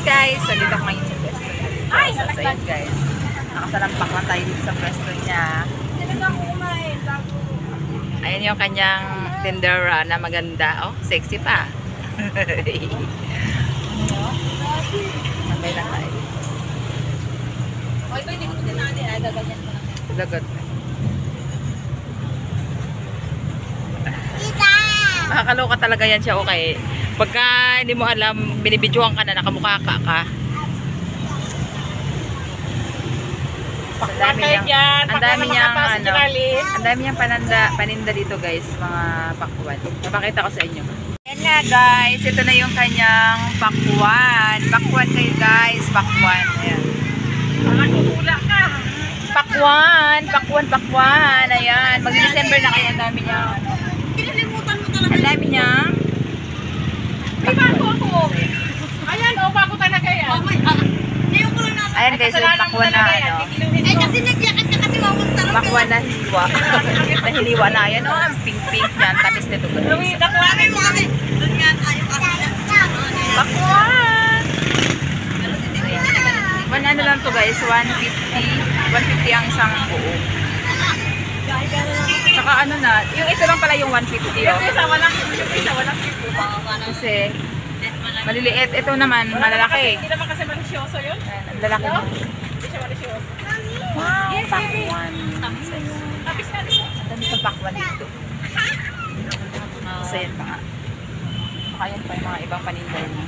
guys, so dito ko ngayon sa pwesto niya. So yun guys, nakasalampak lang tayo dito sa pwesto niya. Ayan yung kanyang tindera na maganda. Oh, sexy pa. Mabay lang tayo. O, ito hindi ko din natin. Ay, gaganyan ko lang. Lagot. Makakaloka talaga yan siya, okay. Pagka hindi mo alam, binibidyohan ka na, nakamukha ka. Ang dami niyang paninda dito guys, mga pakwan. Napakita ko sa inyo. Yan nga guys, ito na yung kanyang pakwan. Pakwan kayo guys, pakwan. Ayan. Pakwan. Ayan, mag-December na kayo, ang dami niya. Ang dami niya. Ayan, bago talaga yan. Ayan guys, yung pakwan na ano. Eh, kasi nagyakit ka kasi wawang talaga. Pakwan na hiliwa. Nahiliwa na. Ayan o, ang pink-pink niyan. Tamis nito guys. Nakuhanin mo kasi. Doon nga tayo kasi. Pakwan! Ano lang to guys, 150 ang isang buo. Saka ano na, yung ito lang pala yung 150 oh. Kasi maliliit, ito naman malalaki. Hindi naman kasi malisyoso yun. Ang lalaki mo. Hindi siya malisyoso. Wow, pakwan. Tapos na rin. Ang dami sa pakwan dito. So yan pa nga. Saka yan pa yung mga ibang paninda niya.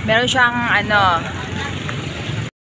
Meron siyang ano,